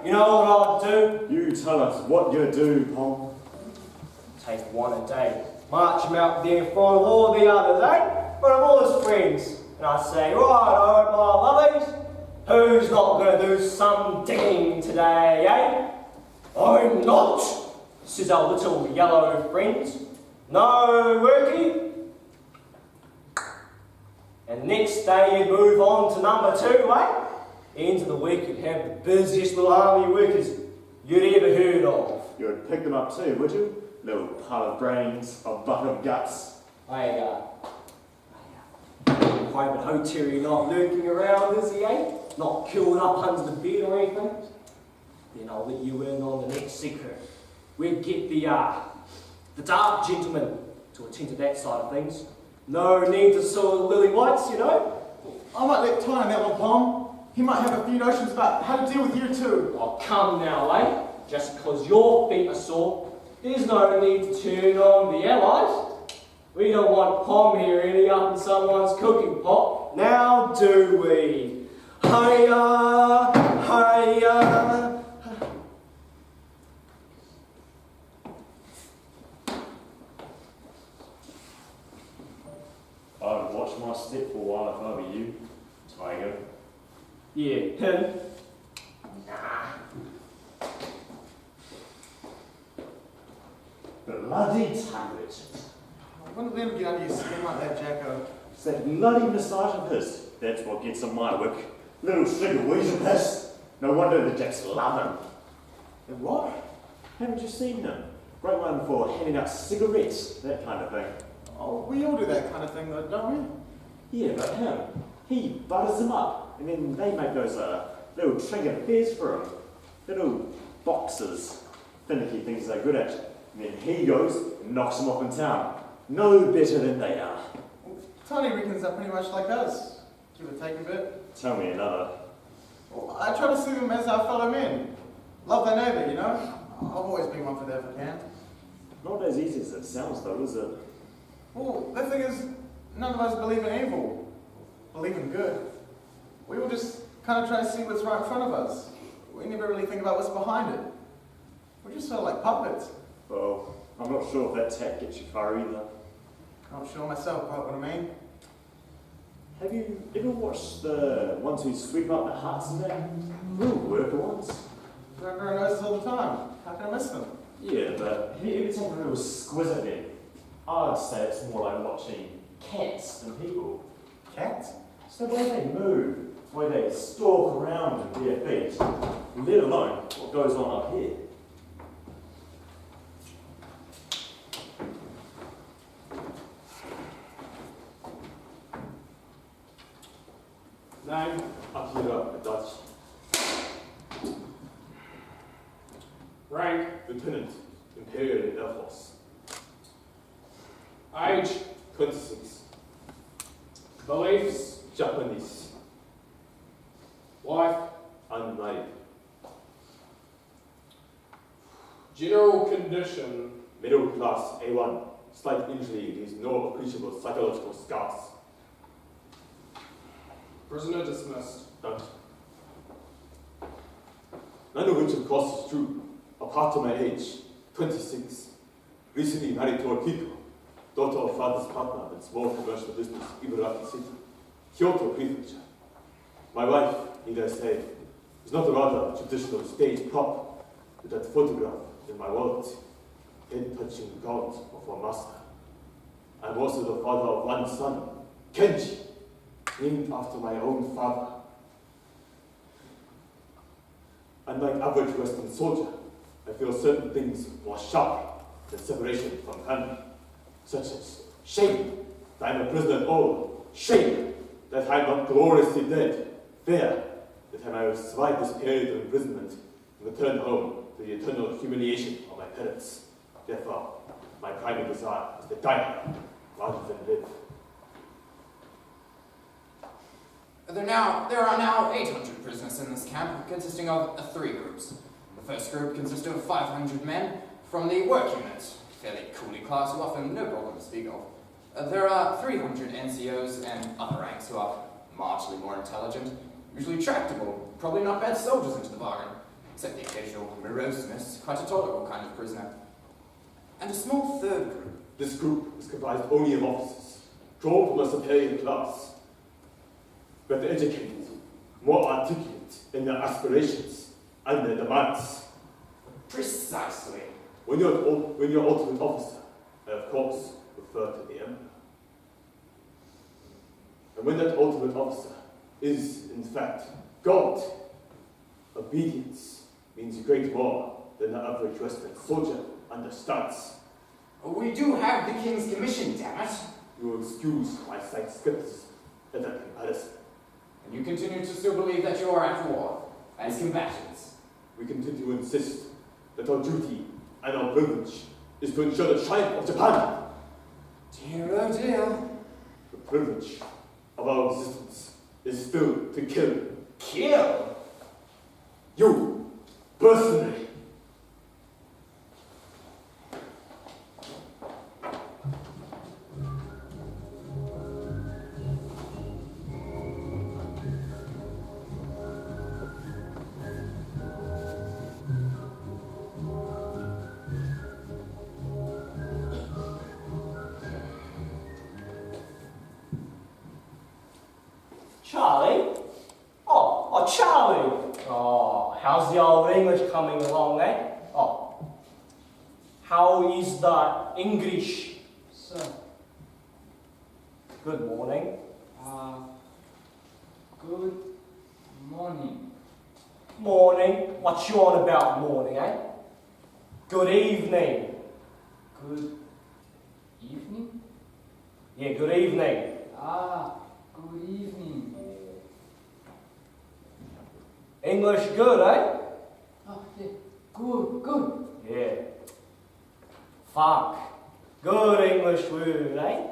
You know what I'd do? You tell us what you do, Pom. Take one a day, march him out there in front of all the others, eh? In front of all his friends. And I'd say, right, my lovelies, who's not going to do some digging today, eh? I'm not, says our little yellow friends. No worky. And next day you'd move on to number 2, eh? End of the week you'd have the busiest little army workers you'd ever heard of. You'd pick them up too, would you? Little pile of brains, a bucket of guts. Private Hotel not lurking around, is he, eh? Not curled up under the bed or anything. Then I'll let you in on the next secret. We'd get the dark gentleman to attend to that side of things. No need to sow the lily whites, you know. I might let Ty on that one, Pom. He might have a few notions about how to deal with you too. Oh, come now, eh? Just because your feet are sore, there's no need to turn on the allies. We don't want Pom here ending up in someone's cooking pot, now do we? Hiya, hiya. I'd watch my step for a while if I were you, Tiger. Yeah, him? Nah. Bloody Taggart. I wouldn't let him get under your skin like that, Jacko. It's that bloody moustache of his. That's what gets on my wick. Little string of wheeze of piss. No wonder the Jacks love him. And what? Haven't you seen him? Great one for handing out cigarettes, that kind of thing. Oh, we all do that kind of thing though, don't we? Yeah, but him, he butters them up, and then they make those little trinket affairs for him. Little boxes, finicky things they're good at. And then he goes and knocks them off in town. No better than they are. Well, Tony reckons are pretty much like us. Give or take a bit. Tell me another. Well, I try to see them as our fellow men. Love their neighbour, you know? I've always been one for that if I can. Not as easy as it sounds though, is it? Well, the thing is, none of us believe in evil. Believe in good. We all just kind of try to see what's right in front of us. We never really think about what's behind it. We're just sort of like puppets. Well, I'm not sure if that tack gets you far either. Not sure myself quite what I mean. Have you ever watched the ones who sweep up the huts and that? Real worker ones? Everyone knows this all the time. How can I miss them? Yeah, but have you ever taken a real squiz at them? I'd say it's more like watching cats than people. Cats? It's the way they move, the way they stalk around with their feet, let alone what goes on up here. Name, Akira, Dutch. Rank, Lieutenant, Imperial Air Force. Age, 26. Beliefs, Japanese. Wife, unmarried. General condition, middle class A1. Slight injury leaves no appreciable psychological scars. Prisoner dismissed. Don't. None of which, of course, is true. Apart from my age, 26. Recently married to a people. Daughter of father's partner in small commercial business, Ibaraki City, Kyoto Prefecture. My wife, need I say, is not a rather traditional stage prop, but that photograph in my wallet, head touching the gaunt of her master. I'm also the father of one son, Kenji, named after my own father. Unlike average Western soldier, I feel certain things more sharp than separation from family, such as shame that I'm a prisoner at all, shame that I'm not gloriously dead, fear that I might survive this period of imprisonment and return home to the eternal humiliation of my parents. Therefore, my primary desire is to die rather than live. There are now 800 prisoners in this camp, consisting of 3 groups. The first group consists of 500 men from the work unit, fairly coolly class who often no problem to speak of. There are 300 NCOs and other ranks who are marginally more intelligent, usually tractable, probably not bad soldiers into the bargain. except the occasional moroseness, quite a tolerable kind of prisoner. And a small third group. This group is comprised only of officers, drawn from a superior class, better educated, more articulate in their aspirations and their demands. Precisely. When you're ultimate officer, I of course refer to the Emperor. And when that ultimate officer is, in fact, God, obedience means great more than the average Western soldier understands. We do have the King's Commission, damn it. You will excuse my slight skepticism at that comparison. And you continue to still believe that you are at war, as combatants. We continue to insist that our duty and our privilege is to ensure the triumph of Japan. Dear oh dear. The privilege of our existence is still to kill. Kill? You, personally. Charlie? Oh, Charlie! Oh, how's the old English coming along, eh? Oh, how is the English? Sir, Good morning. good morning. Morning. What you on about morning, eh? Good evening. Good evening? Yeah, good evening. Good evening. English good, eh? Yeah, good. Yeah. Fuck. Good English word, eh?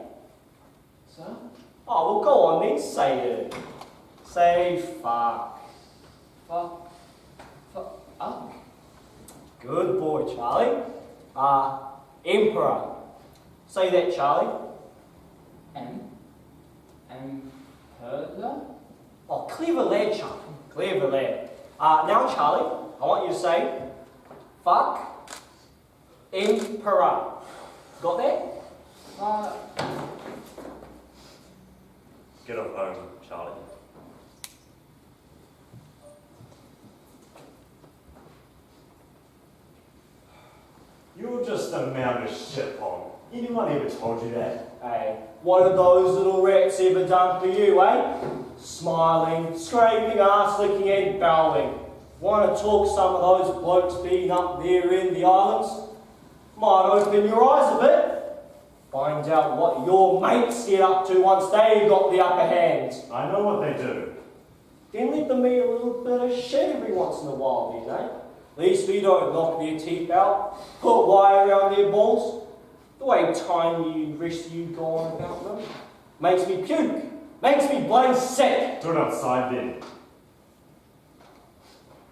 Sir? Oh, well, go on then, say it. Say fuck. Fuck. Good boy, Charlie. Emperor. Say that, Charlie. Emperor? Oh, clever lad, Charlie. Clever lad. Now, Charlie, I want you to say, fuck, emperor. Got that? Get off home, Charlie. You're just a mound of shit, Pom. Anyone ever told you that? Hey, what have those little rats ever done for you, eh? Smiling, scraping ass, licking and bowing. Want to talk some of those blokes being up there in the islands? Might open your eyes a bit. Find out what your mates get up to once they got the upper hand. I know what they do. Then let them eat a little bit of shit every once in a while, then, eh? At least we don't knock their teeth out, put wire around their balls. The way tiny and rest of you go on about them makes me puke, makes me bloody sick. Do it outside then.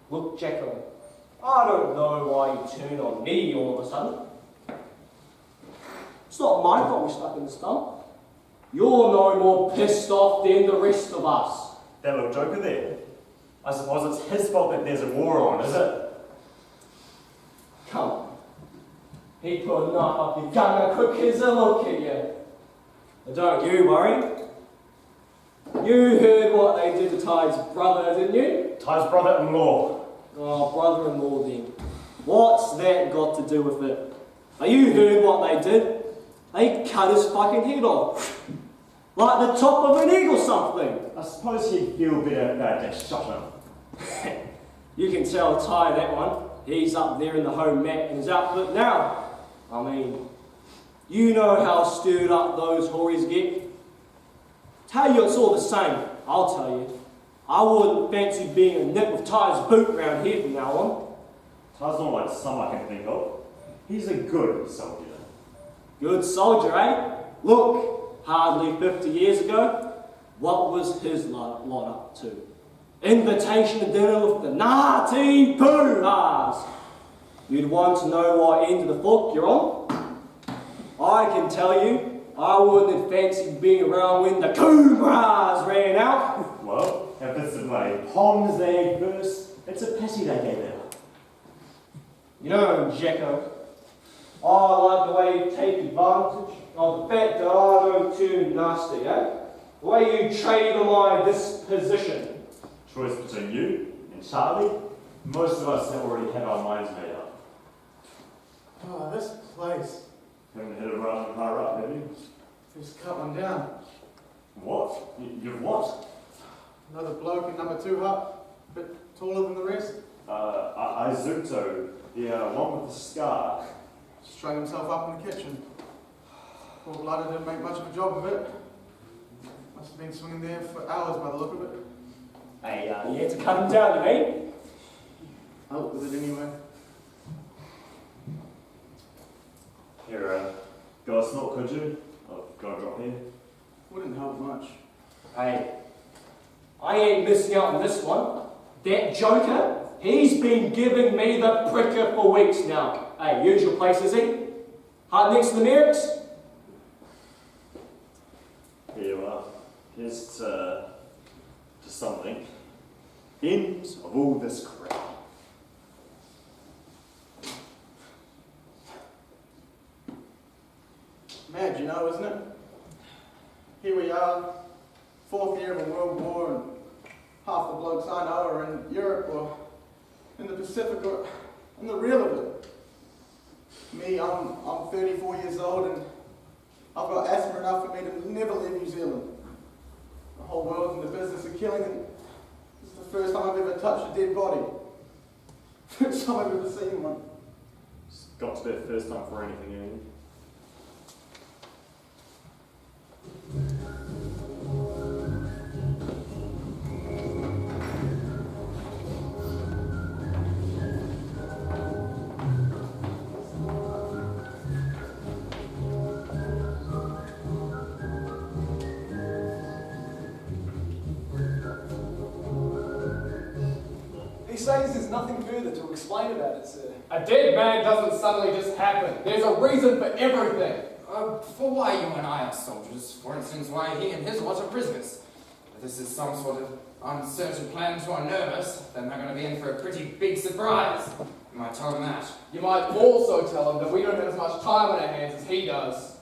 Look, Jacko, I don't know why you turn on me all of a sudden. It's not my fault we're stuck in the stump. You're no more pissed off than the rest of us. That little joker there. I suppose it's his fault that there's a war on, is it? Come on. He put a knife up your gun quick as a look at you. But don't you worry. You heard what they did to Ty's brother, didn't you? Ty's brother-in-law. Oh, brother-in-law then. What's that got to do with it? Now you heard what they did. They cut his fucking head off. Like the top of an egg or something. I suppose he'd feel better about that shot him. You can tell Ty that one. He's up there in the home mat in his outfit now. I mean, you know how stirred up those hories get. Tell you it's all the same, I'll tell you. I wouldn't fancy being a nip with Ty's boot round here from now on. Ty's not like some I can think of. He's a good soldier. Good soldier, eh? Look, hardly 50 years ago, what was his lot up to? Invitation to dinner with the naughty poo-has. You'd want to know what end of the fork you're on? I can tell you, I wouldn't have fancied being around when the Coomras ran out. Well, if it's the bloody Pom's they ate first, it's a pity they gave out. You know, Jacko, I like the way you take advantage of the fact that I don't too nasty, eh? The way you trade on my disposition. Choice between you and Charlie. Most of us have already had our minds made up. Oh, this place. Haven't hit a run higher up, have you? Just cut one down. What? You've what? Another bloke in number 2 hut, a bit taller than the rest. Izuto, the one with the scar. Strung himself up in the kitchen. Poor blooded didn't make much of a job of it. Must have been swinging there for hours by the look of it. Hey, you had to cut him down, you mean? Out with it anyway. Here, go a snort, could you? I've got a drop here. Wouldn't help much. Hey, I ain't missing out on this one. That joker, he's been giving me the pricker for weeks now. Hey, usual place, is he? Hard next to the Merricks? Here you are. Here's to something. End of all this crap. Mad, you know, isn't it? Here we are, 4th year of a world war, and half the blokes I know are in Europe or in the Pacific or in the real of it. Me, I'm 34 years old and I've got asthma enough for me to never leave New Zealand. The whole world's in the business of killing, and this is the first time I've ever touched a dead body. First time I've ever seen one. It's got to be the first time for anything, ain't it? He says there's nothing further to explain about it, sir. A dead man doesn't suddenly just happen. There's a reason for everything. For why you and I are soldiers, for instance, why he and his lot are prisoners. If this is some sort of uncertain plan to unnerve us, then they're going to be in for a pretty big surprise. You might tell them that. You might also tell him that we don't have as much time on our hands as he does.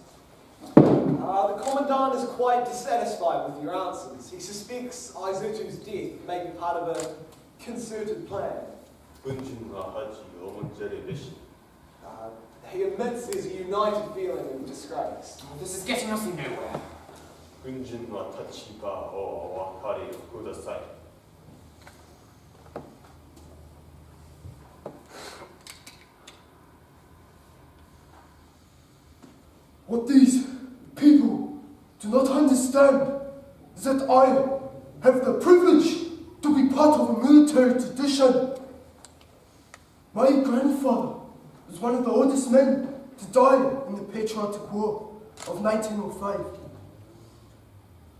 The Commandant is quite dissatisfied with your answers. He suspects Izutu's death may be part of a concerted plan. He admits there's a united feeling of disgrace. Oh, this is getting us nowhere. What these people do not understand is that I have the privilege to be part of a military tradition. My grandfather was one of the oldest men to die in the Patriotic War of 1905.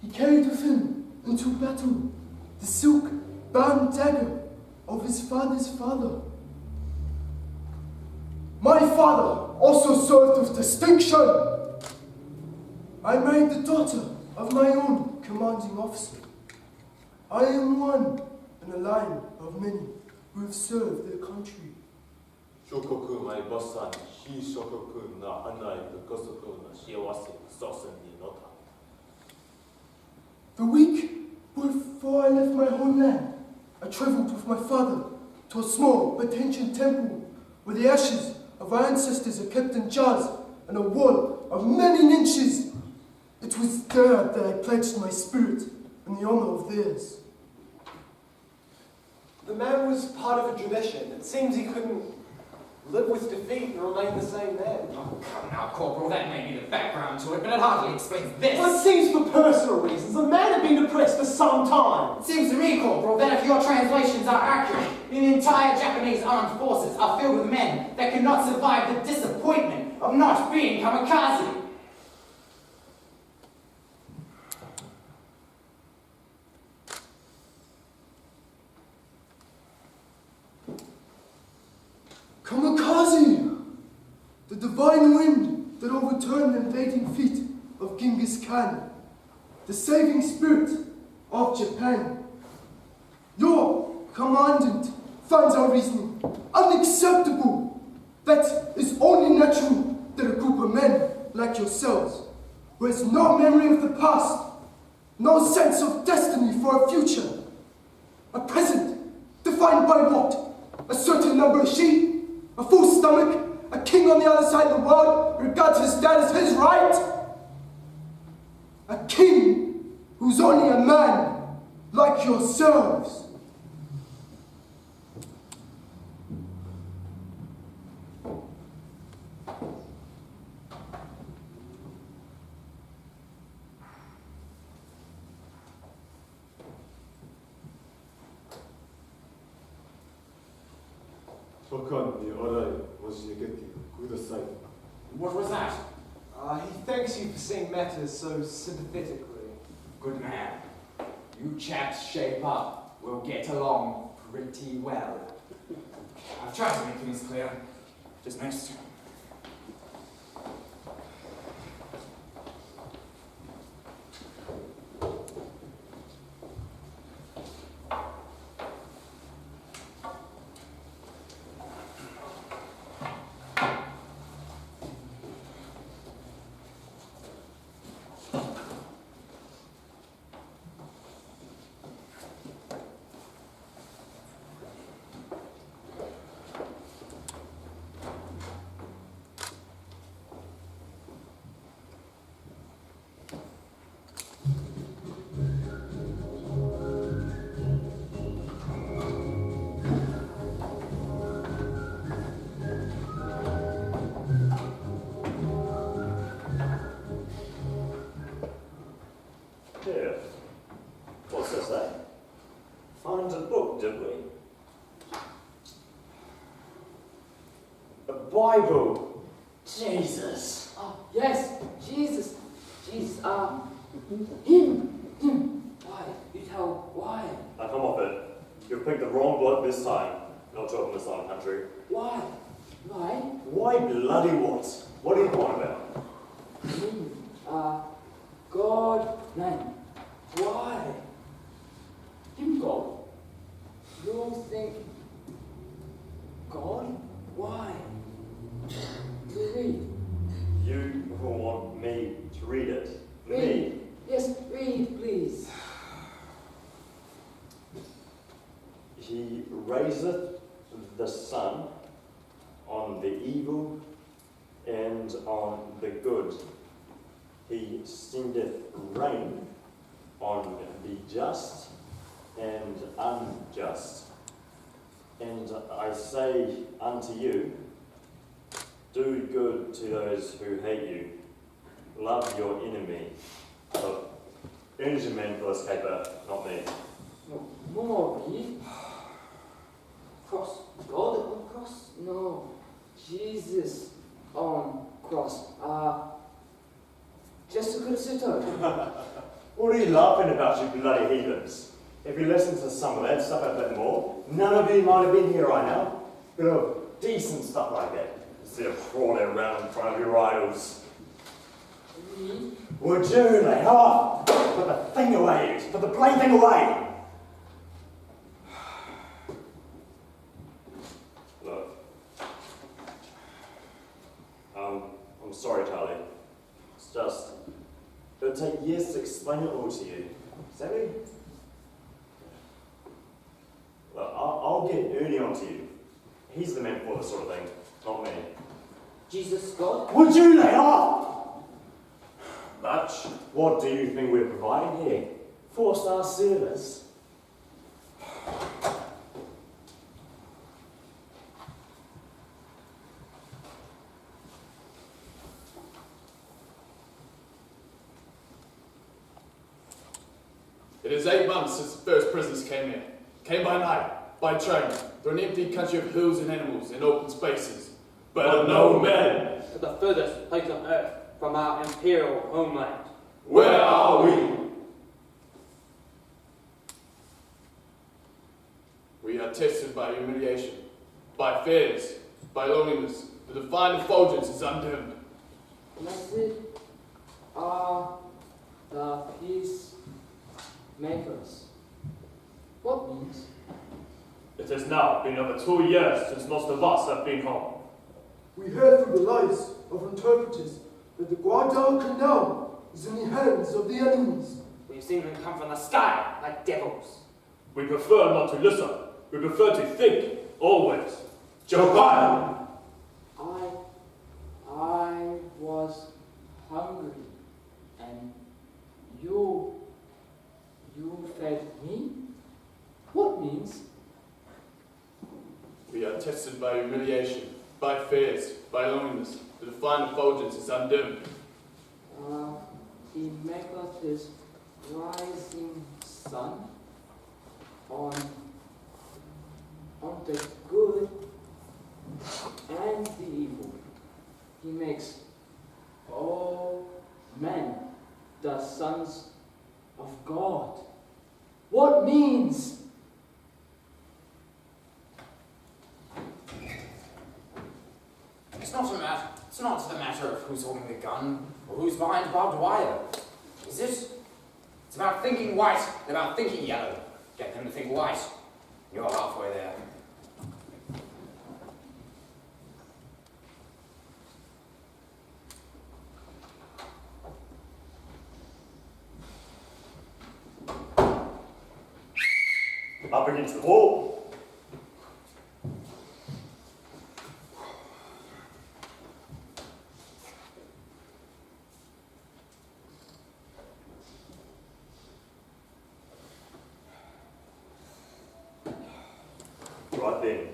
He carried with him into battle the silk-bound dagger of his father's father. My father also served with distinction. I married the daughter of my own commanding officer. I am one in a line of many who have served their country. The week before I left my homeland, I travelled with my father to a small but ancient temple where the ashes of our ancestors are kept in jars and a wall of many inches. It was there that I pledged my spirit in the honour of theirs. The man was part of a tradition. It seems he couldn't live with defeat and remain the same man. Oh, come now, Corporal, that may be the background to it, but it hardly explains this. Well, it seems for personal reasons. The man had been depressed for some time. It seems to me, Corporal, that if your translations are accurate, then the entire Japanese armed forces are filled with men that cannot survive the disappointment of not being kamikaze. Kamikaze! The divine wind that overturned the invading fleet of Genghis Khan. The saving spirit of Japan. Your commandant finds our reasoning unacceptable. That is only natural that a group of men like yourselves, who has no memory of the past, no sense of destiny for a future, a present defined by what? A certain number of sheep, a full stomach, a king on the other side of the world regards his dad as his right? A king who's only a man like yourselves. What was that? He thanks you for seeing matters so sympathetically. Good man. You chaps shape up. We'll get along pretty well. I've tried to make things clear. Just next. Here. What's this, eh? Found a book, did we? A Bible. Jesus. Oh, yes, Jesus. Jesus, him. Why? You tell why? Now come off it. You've picked the wrong bloke this time. Not talking this long country. Why? Why? Why bloody what? What are you on about? Him, God, man. Why? Him, God. You think God? Why? To read. You will want me to read it. Read. Me. Yes, read, please. He raiseth the sun on the evil and on the good. He sendeth rain on the just and unjust. And I say unto you, do good to those who hate you. Love your enemy. Look, earnest your man for this caper, not me. No, more read. Cross. God on cross? No. Jesus on cross. Just a good sitter. What are you laughing about, you bloody heathens? If you listen to some of that stuff a bit more, none of you might have been here right now. Bit of decent stuff like that, instead of crawling around in front of your idols. Read. Would you lay off? Put the thing away, put the plaything away! Look. I'm sorry, Charlie. It's just, it'll take years to explain it all to you. Savvy? Look, I'll get Ernie onto you. He's the man for this sort of thing, not me. Jesus God? Would you lay off? Much. What do you think we're providing here? 4-star service. It is 8 months since the first prisoners came here. Came by night, by train, through an empty country of hills and animals and open spaces. But no men. To the furthest place on earth from our imperial homeland. Where are we? We are tested by humiliation, by fears, by loneliness. The divine effulgence is undimmed. Blessed are the peacemakers. What means? It has now been over 2 years since most of us have been home. We heard through the lies of interpreters that the Guadalcanal is in the hands of the enemies. We've seen them come from the sky like devils. We prefer not to listen. We prefer to think, always. Japan! I was hungry, and you fed me? What means? We are tested by humiliation, by fears, by loneliness. The divine effulgence is undimmed. He maketh his rising sun on the good and the evil. He makes all men the sons of God. What means? It's not the matter of who's holding the gun or who's behind barbed wire. Is it? It's about thinking white and about thinking yellow. Get them to think white. You're halfway there. Up against the wall. Right then,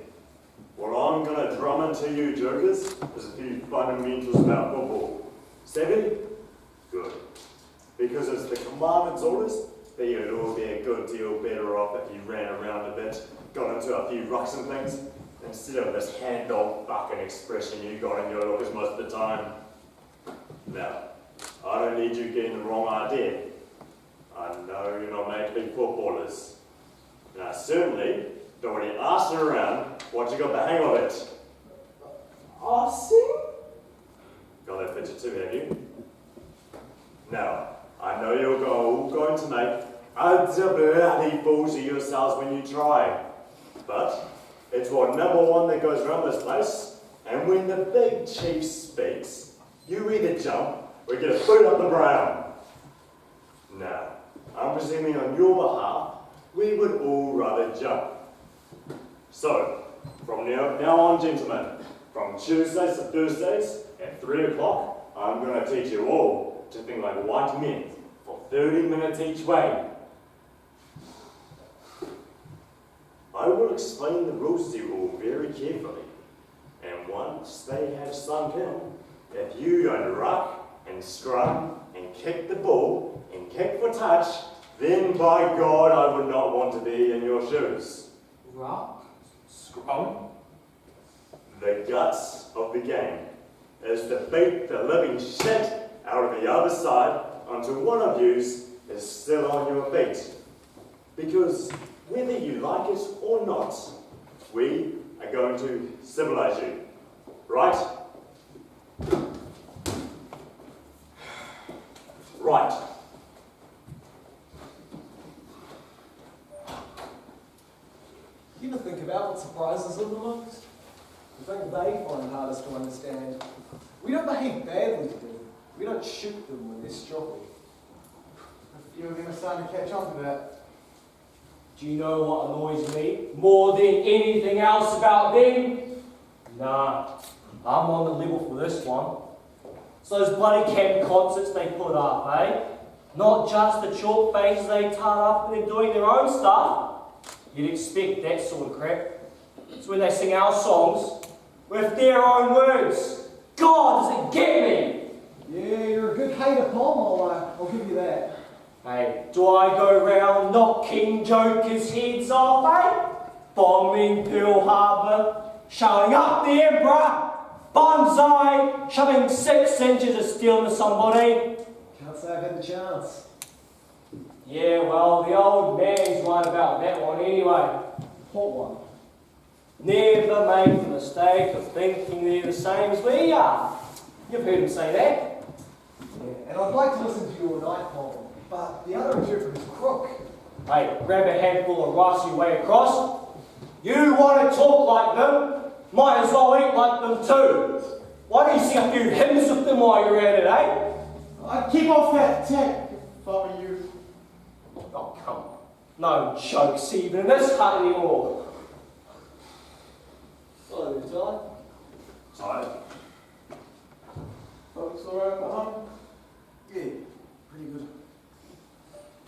what I'm going to drum into you jokers is a few fundamentals about football. 7? Good. Because it's the commandant's orders that you'd all be a good deal better off if you ran around a bit, got into a few rucks and things, instead of this hand-dog fucking expression you got in your lookers most of the time. Now, I don't need you getting the wrong idea. I know you're not made to be footballers. And I certainly don't want you arsing around once you got the hang of it. Arsing? Got that picture too, have you? Now, I know you're all going to make utter bloody fools of yourselves when you try. But it's what number 1 that goes around this place. And when the big chief speaks, you either jump or get a boot up the brow. Now, I'm presuming on your behalf, we would all rather jump. So, from now on, gentlemen, from Tuesdays to Thursdays at 3 o'clock, I'm going to teach you all to think like white men for 30 minutes each way. I will explain the rules to you all very carefully. And once they have sunk in, if you don't ruck and scrum and kick the ball and kick for touch, then by God I would not want to be in your shoes. Rock? Scrum? The guts of the game is to beat the living shit out of the other side until one of yous is still on your feet. Because whether you like it or not, we are going to civilize you. Right? Right. You ever think about what surprises them the most? The thing they find hardest to understand. We don't behave badly to them. We don't shoot them when they're struggling. A few of them are starting to catch on to that. Do you know what annoys me more than anything else about them? Nah, I'm on the level for this one. It's those bloody camp concerts they put up, eh? Not just the chalk faces they tart up when they're doing their own stuff. You'd expect that sort of crap. It's when they sing our songs with their own words. God, does it get me? Yeah, you're a good hater, Paul. I'll give you that. Hey, do I go round knocking jokers' heads off, eh? Bombing Pearl Harbor, showing up the Emperor, Banzai, shoving 6 inches of steel into somebody. Can't say I've had the chance. Yeah, well, the old man's right about that one anyway. What one? Never make the mistake of thinking they're the same as we are. You've heard him say that. Yeah, and I'd like to listen to you all night, Paul. But the other interpreter's crook. Hey, grab a handful of rice your way across. You want to talk like them? Might as well eat ain't like them too. Why don't you sing a few hymns with them while you're at it, eh? I'd keep off that tech if I were you. Oh, come on. No jokes even in this hut anymore. Hello, Charlie. Tired? Folks alright behind? Yeah, pretty good.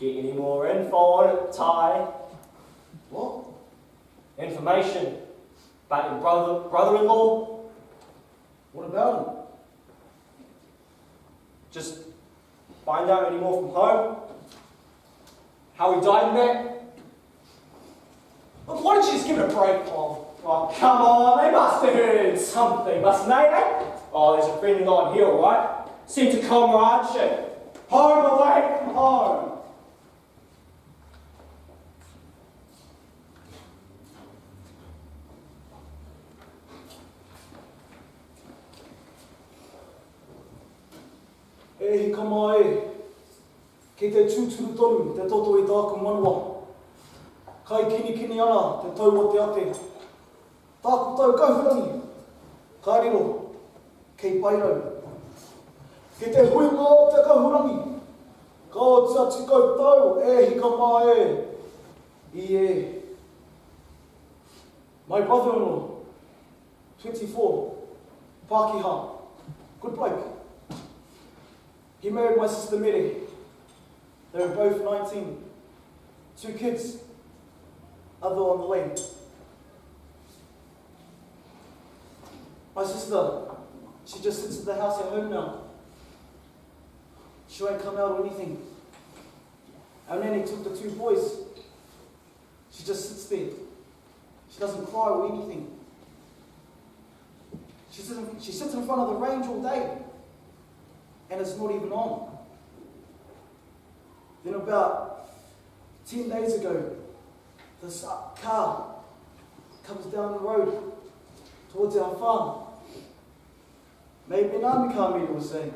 Get any more info on it, Ty? What? Information about your brother-in-law? What about him? Just find out any more from home? How he died in there? Look, why don't you just give it a break, Tom? Oh, come on, they must have heard something, mustn't they, eh? Oh, there's a friend not here, all right? Sense of comradeship. Home away from home. E hika mai, kei te tūturu tonu, te toto i tāku manua. Kai kini ana, te tau o te ate. Tāku tau kauhurangi, ka riro, kei pairau. Ki te huinga o te kauhurangi, ka o te ati kautau, e hika mai i e. My brother-in-law, 24, Pākehā, good bloke. He married my sister Mary. They were both 19. 2 kids, other on the way. My sister, she just sits at the house at home now. She won't come out or anything. Our nanny took the 2 boys. She just sits there. She doesn't cry or anything. She sits in front of the range all day. And it's not even on. Then about 10 days ago, this car comes down the road towards our farm. Maybe Nami Kamiri was saying,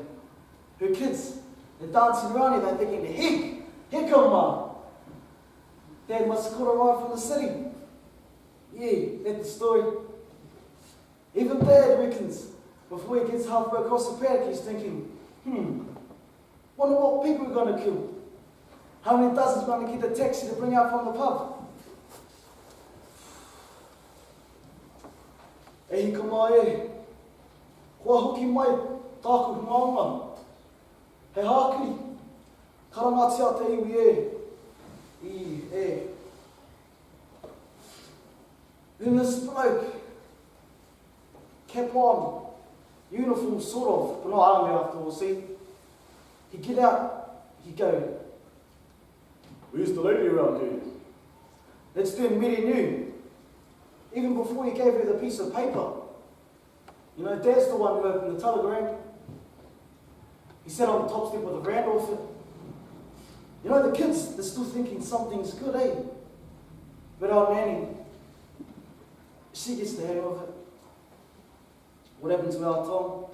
her kids, they're dancing around here, they're thinking, here come Mum. Dad must have caught a ride from the city. Yeah, that's the story. Even Dad reckons, before he gets halfway across the paddock, he's thinking, wonder what people we're going to kill. How many dozens are going to get a taxi to bring out from the pub? E hika mai e. Kua hoki mai tāku maunga. He hākiri. Karangatia te iwi e. Then this bloke, cap on, uniform sort of, but not army after all, see? He'd get out, he'd go, Where's the lady around here? that's then Mary knew. Even before he gave her the piece of paper. You know, Dad's the one who opened the telegram. He sat on the top step of the veranda with it. You know, the kids, they're still thinking something's good, eh? But our nanny, she gets the hang of it. What happened to our Tom?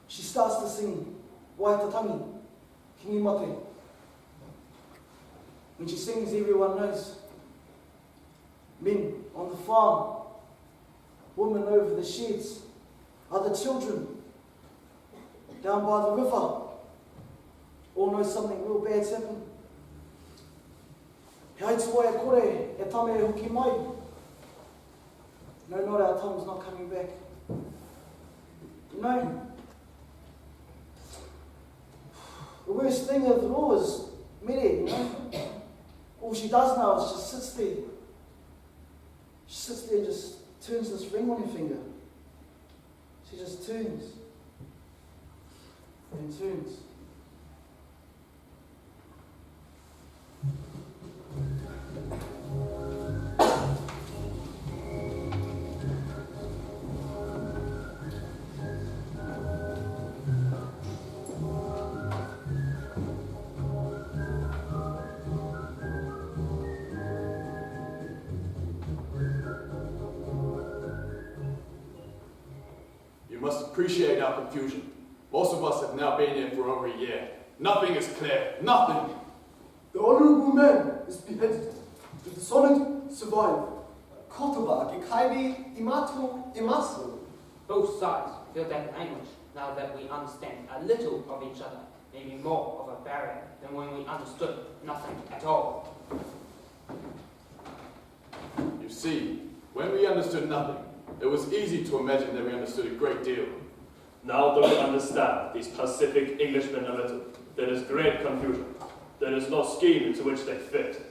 She starts to sing Waitatangi, Kingi Mate. When she sings, everyone knows. Men on the farm, women over the sheds, other children down by the river, all know something real bad's happened. He haituai e kore, e tame e hoki mai. No, not our Tom's not coming back. You know, the worst thing of it all is Mere, you know. All she does now is just sits there. She sits there and just turns this ring on her finger. She just turns and turns. Appreciate our confusion. Most of us have now been here for over a year. Nothing is clear. Nothing. The honourable man is beheaded. The dishonoured survive. Kotoba, Gekaibi, Imatu, Imasu. Both sides feel that language now that we understand a little of each other, maybe more of a barrier than when we understood nothing at all. You see, when we understood nothing, it was easy to imagine that we understood a great deal. Now that we understand these Pacific Englishmen a little, there is great confusion. There is no scheme into which they fit.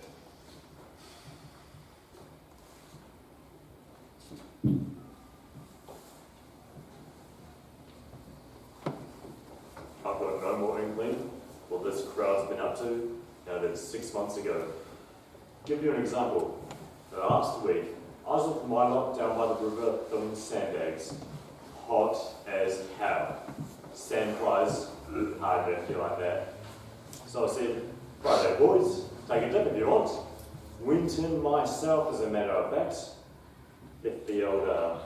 I've got no more inkling what this crowd's been up to now that it's 6 months ago. Give you an example. Last week, I was with my lot down by the river filling sandbags. Hot as hell. Sand flies, hard to feel like that. So I said, right there boys, take a dip if you want. Went in myself as a matter of fact. Left the old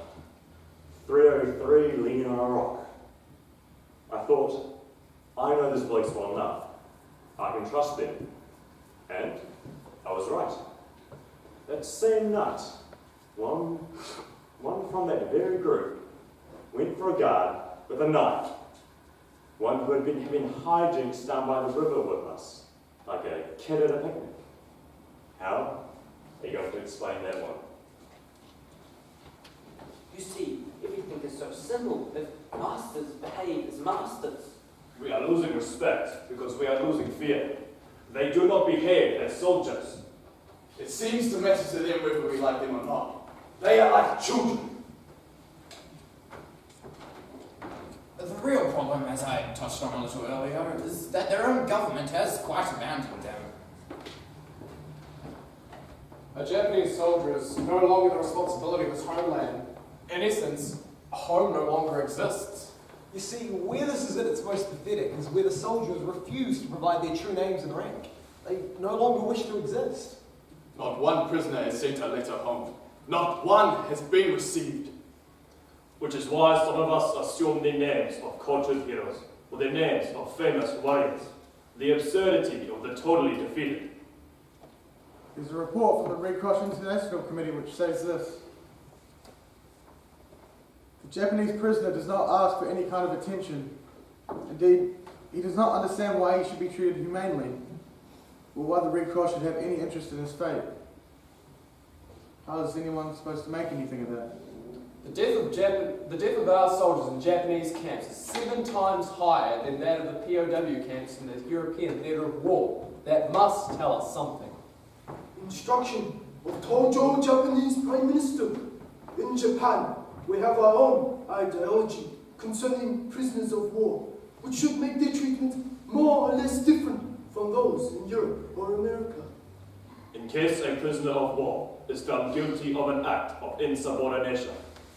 303 leaning on a rock. I thought, I know this blokes well enough. I can trust them. And I was right. That same night, one from that very group went for a guard with a knife. One who had been having hijinks down by the river with us, like a kid at a picnic. How? Are you going to explain that one? You see, everything is so simple if masters behave as masters. We are losing respect because we are losing fear. They do not behave as soldiers. It seems to matter to them whether we like them or not. They are like children. The real problem, as I touched on a little earlier, is that their own government has quite abandoned them. A Japanese soldier is no longer the responsibility of his homeland. In essence, home no longer exists. You see, where this is at its most pathetic is where the soldiers refuse to provide their true names and rank. They no longer wish to exist. Not one prisoner has sent a letter home. Not one has been received. Which is why some of us assume the names of cultured heroes, or the names of famous warriors. The absurdity of the totally defeated. There's a report from the Red Cross International Committee which says this. The Japanese prisoner does not ask for any kind of attention. Indeed, he does not understand why he should be treated humanely, or why the Red Cross should have any interest in his fate. How is anyone supposed to make anything of that? The death of our soldiers in Japanese camps is 7 times higher than that of the POW camps in the European theatre of war. That must tell us something. Instruction of Tojo Japanese Prime Minister. In Japan, we have our own ideology concerning prisoners of war, which should make their treatment more or less different from those in Europe or America. In case a prisoner of war is found guilty of an act of insubordination,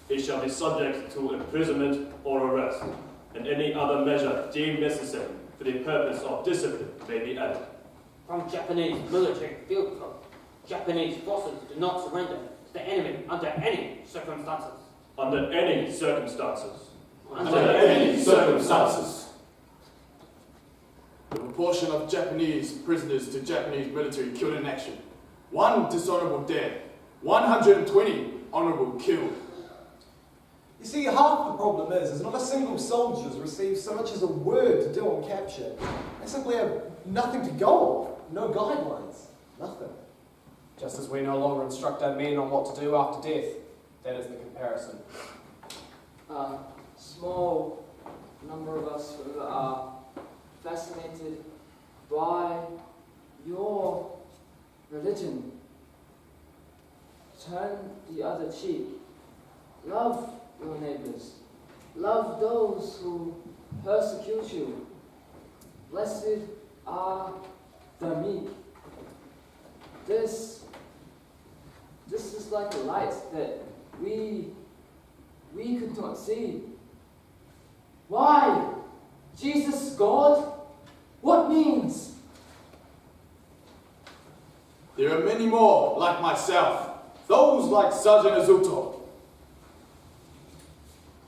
he shall be subject to imprisonment or arrest, and any other measure deemed necessary for the purpose of discipline may be added. From Japanese military field club, Japanese forces do not surrender to the enemy under any circumstances. Under any circumstances. Under any circumstances. The proportion of Japanese prisoners to Japanese military killed in action. 1 dishonorable dead. 120 honorable killed. You see, half the problem is not a single soldier has received so much as a word to do on capture. They simply have nothing to go on, no guidelines, nothing. Just as we no longer instruct our men on what to do after death. That is the comparison. A small number of us who are fascinated by your religion. Turn the other cheek. Love your neighbors. Love those who persecute you. Blessed are the meek. This is like a light that we could not see. Why? Jesus God? What means? There are many more like myself. Those like Sergeant Azuto.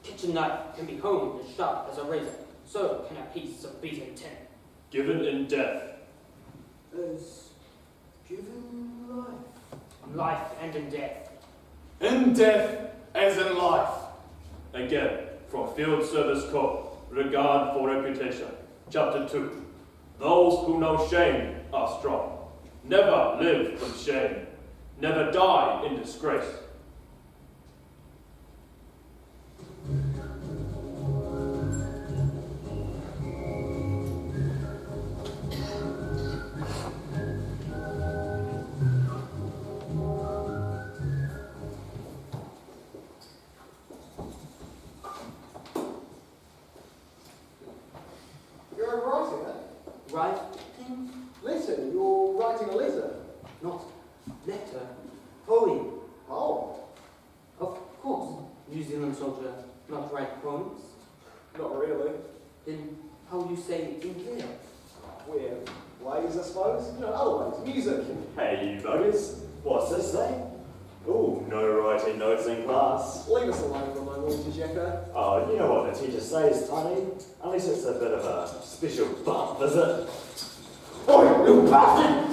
Kitchen knife can be honed as sharp as a razor. So can a piece of beaten tin. Given in death. As given life. In life and in death. In death as in life. Again, from Field Service Corps, Regard for Reputation, Chapter 2. Those who know shame are strong. Never live with shame. Never die in disgrace. You're writing, eh? Right? Letter? You're writing a letter? Not letter. Poem. Oh. Of course. New Zealand soldier not write poems. Not really. Then how you say in here? Weird ways, I suppose. You know, other ways. Music. Hey, you buggers. What's this thing? Ooh, no writing notes in class. Leave us alone for a moment, Mr. Jacko. Oh, you know what the teachers say is Tiny? Unless it's a bit of a special bump, is it? Oi, you bastard!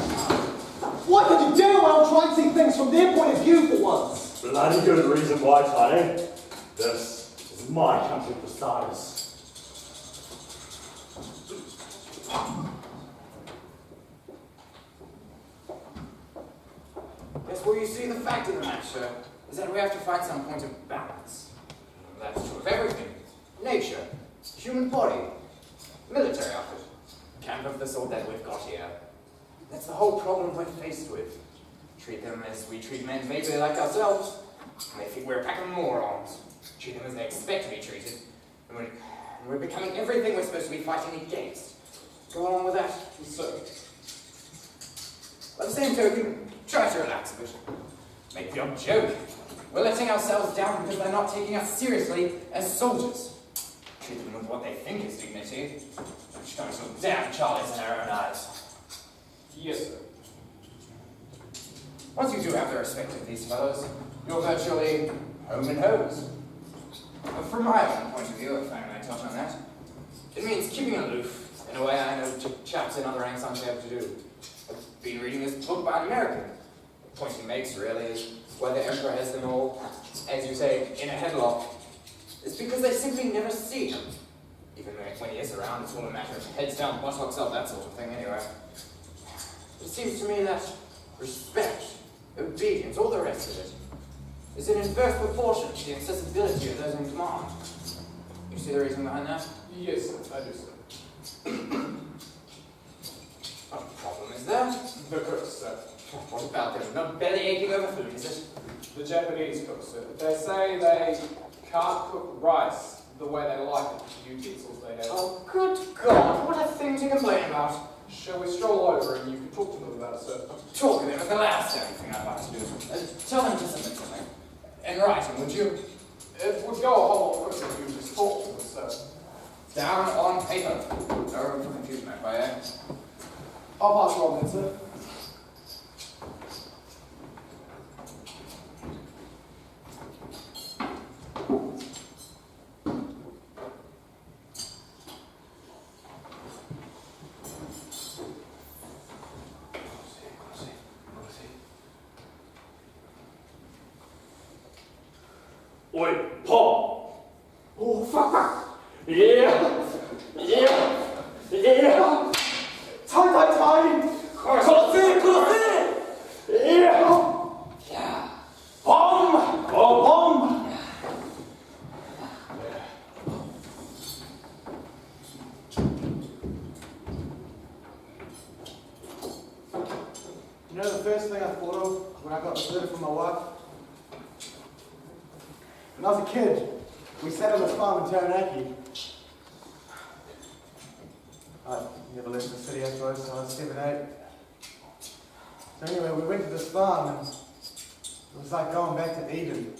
Why could you dare well try and see things from their point of view for once? Bloody good reason why, Tiny. This is my country for starters. Yes, well, you see, the fact of the matter is that we have to find some point of balance. That's true of everything. Nature, human body, military outfit, camp of the sort that we've got here. That's the whole problem we're faced with. Treat them as we treat men vaguely like ourselves, and they think we're a pack of morons. Treat them as they expect to be treated, and we're becoming everything we're supposed to be fighting against. Go along with that? So, by the same token, try to relax a bit. Make the odd joke. We're letting ourselves down because they're not taking us seriously as soldiers. Treat them with what they think is dignity, which don't look damn Charlies in their own eyes. Yes, sir. Once you do have the respect of these fellows, you're virtually home and hose. But from my own point of view, if I may touch on that, it means keeping aloof in a way I know chaps in other ranks aren't able to do. I've been reading this book by an American. The point he makes, really, is why the Emperor has them all, as you say, in a headlock. It's because they simply never see him. Even when he is around, it's all a matter of heads down, buttocks up, that sort of thing, anyway. It seems to me that respect, obedience, all the rest of it, is in inverse proportion to the accessibility of those in command. You see the reason behind that? Yes, sir. I do, sir. What problem is there? The cook, sir. What about them? Not belly aching over food, is it? The Japanese cook, sir. They say they can't cook rice the way they like it with the utensils they have. Oh, good God, what a thing to complain about. Shall we stroll over and you can talk to them about it, sir? Talk to them is the last damn thing I'd like to do. Tell them to submit something. In writing, would you? It would go a whole lot quicker if you just talk to them, sir. Down on paper. No room for confusion that way, eh? I'll pass along then, sir. Oi, Paul! Oh, fuck! Yeah! Yeah! Yeah! Time! Close in! Yeah! Yeah. Bomb! Oh, bomb! You know the first thing I thought of when I got this letter from my wife? When I was a kid, we sat on this farm in Taranaki. I never left the city after I was 7, 8. So anyway, we went to this farm and it was like going back to Eden.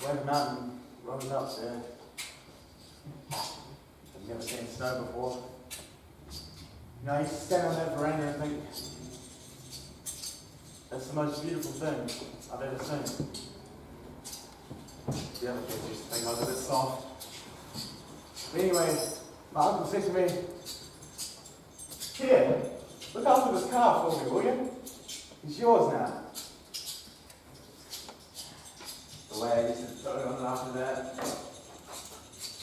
We had a mountain rolling up there. I've never seen snow before. You know, I used to stand on that veranda and think, that's the most beautiful thing I've ever seen. The other kids used to think I was a bit soft. But anyway, my uncle said to me, "Here, look after this car for me, will you? It's yours now." way I used to dote on it after that.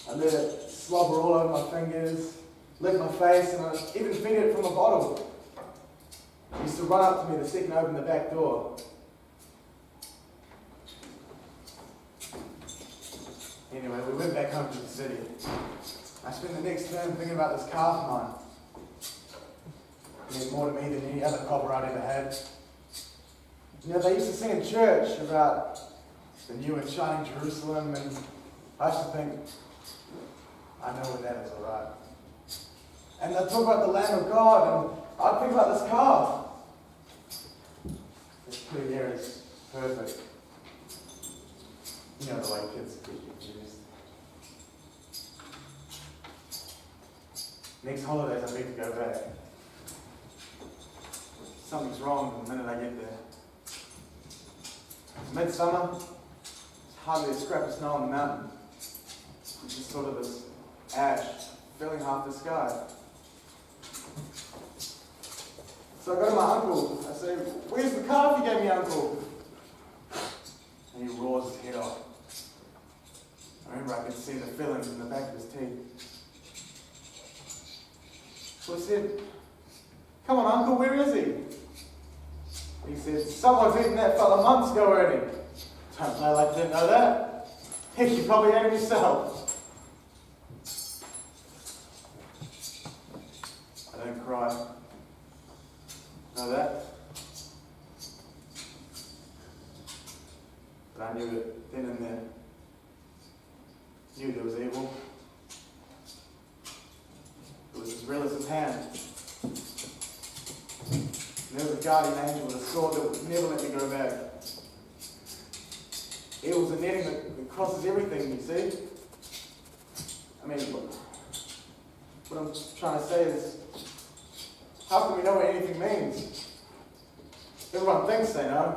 I let it slobber all over my fingers, lick my face, and I even feed it from a bottle. It used to run up to me the second I opened the back door. Anyway, we went back home to the city. I spent the next term thinking about this calf of mine. It meant more to me than any other copper I'd ever had. You know, they used to sing in church about the new and shining Jerusalem, and I used to think, I know where that is, all right. And they'd talk about the Lamb of God, and I'd think about this calf. This clear air is perfect. You know the way kids get confused. Next holidays I need to go back. Something's wrong the minute I get there. It's midsummer, there's hardly a scrap of snow on the mountain. It's just sort of this ash filling half the sky. So I go to my uncle. I say, "Where's the calf you gave me, Uncle?" And he roars his head off. I remember I could see the fillings in the back of his teeth. So I said, "Come on, Uncle, where is he?" He said, "Someone's eaten that fella months ago already." Don't play like you didn't know that. Heck, you probably ate him yourself. I don't cry. Know that? But I knew it then and there. Knew there was evil. It was as real as his hand. And there was a guardian angel with a sword that would never let me go back. Evil's a netting that crosses everything, you see. I mean, what I'm trying to say is, how can we know what anything means? Everyone thinks they know,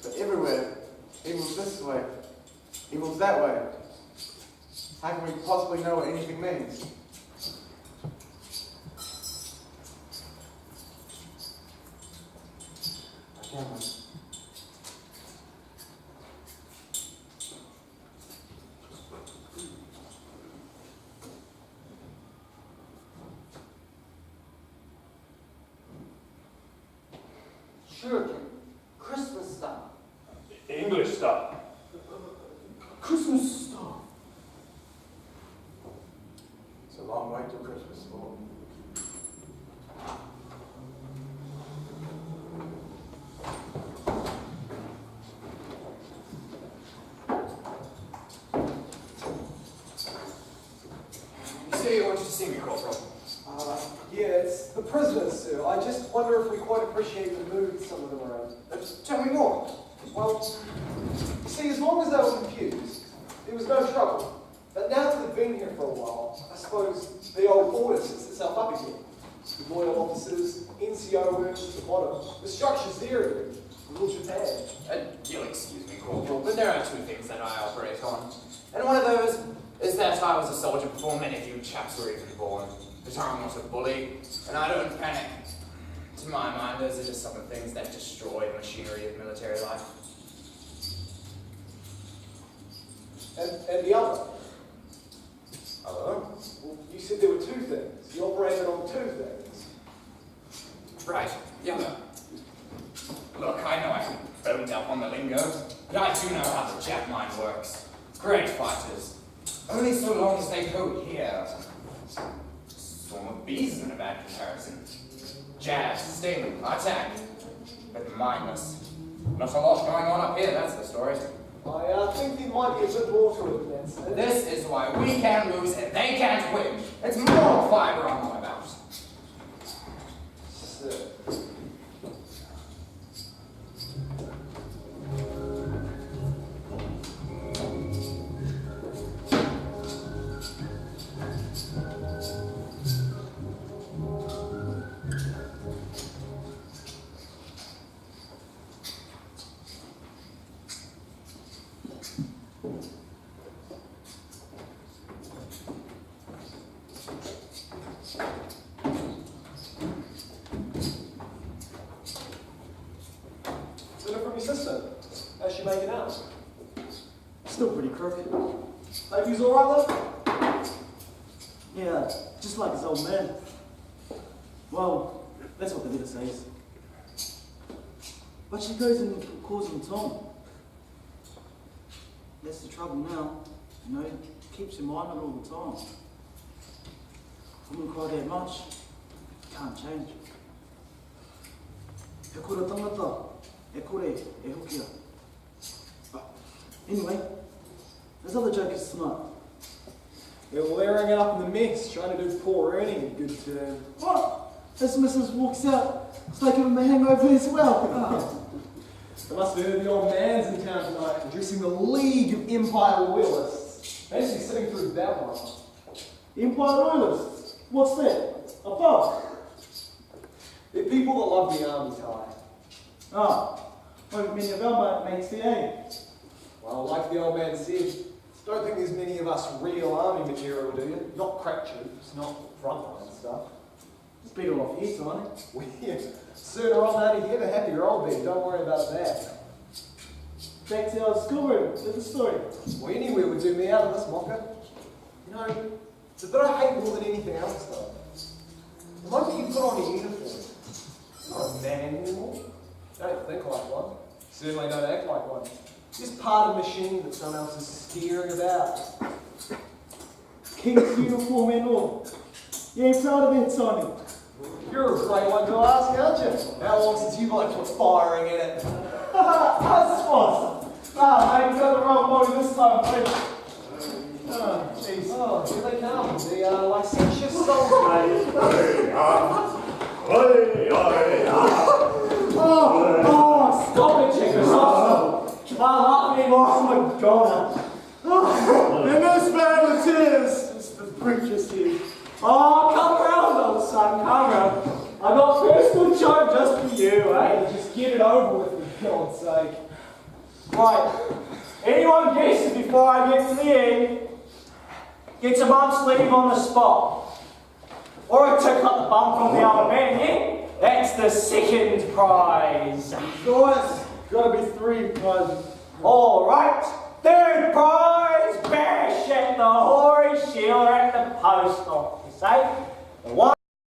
but everywhere, evil's this way, evil's that way. How can we possibly know what anything means? I can't. Shuriken, Christmas stuff. English stuff. Christmas stuff. It's a long way till Christmas, Lord. You say you wanted to see me, Corporal. Yeah, it's the prisoners, sir. I just wonder if we quite appreciate the mood some of them are in. Tell me more. Well, you see, as long as they were confused, there was no trouble. But now that they've been here for a while, I suppose the old order sets itself up again. The loyal officers, NCO workers at the bottom. The structure's there again. Rule Japan. You'll excuse me, Corporal, but there are two things that I operate on. And one of those is that I was a soldier before many of you chaps were even born. But I'm not a bully, and I don't panic. To my mind, those are just some of the things that destroy the machinery of military life. And the other? Hello? Well, you said there were two things. You operated on two things. Right, yeah. Look, I know I can boned up on the lingo, but I do know how the Jap mind works. Great fighters. Only so long as they cohere. Swarm of bees isn't a bad comparison. Jab, sting, attack, but mindless. Not a lot going on up here, that's the story. I think there might be a bit more to it than that, sir. This is why we can't lose and they can't win. It's moral fiber I'm on about. Sir. Dinner from your sister. How's she making out? Still pretty crook. Hope he's alright though? Yeah, just like his old man. Well, that's what the letter says. But she goes and calls him Tom. That's the trouble now. You know, keeps your mind on all the time. I wouldn't cry that much. Can't change. E kura tangata, e kore, e hokia. Anyway, there's other jokers tonight. Yeah, well, they're hanging up in the mess, trying to do poor Ernie a good turn. What? As Mrs. walks out, it's like giving him a hangover as well. They must have heard the old man's in town tonight, addressing the League of Empire Loyalists. Basically sitting through that one. Empire Royalists? What's that? A pub? They're people that love the army tie. Ah, well, many of our mates the aim. Well, like the old man said, don't think there's many of us real army material, do you? Not crack troops, not frontline stuff. It's better off here, Tony. Weird. Sooner on out here, the happier I'll be. Don't worry about that. Back to our schoolroom with the story. Well, anywhere would do me out of this mocker. You know, it's a bit I hate more than anything else, though. The moment you put on a uniform, you're not a man anymore. You don't think like one. Certainly don't act like one. Just part of a machine that someone else is steering about. King's uniform and all. You ain't proud of it, Tony. You're a great one to ask, aren't you? How long since you like were firing at it? How's this was? Ah, mate, you got the wrong body this time, mate. Oh, jeez. Oh, here they come. The licentious soldiers. Oh, stop it, Chico, stop. I love me more, oh my god. And this man with tears. It's the preacher's here. Oh, come round, old son, come round. I got personal joke just for you, eh? Just get it over with, for God's sake. Right, anyone guesses before I get to the end, gets a month's leave on the spot. Or a tick up the bum from the old man, yeah? That's the second prize. Guys, gotta be 3 prizes. All right, third prize, bash at the hoary shield at the post office, eh? The one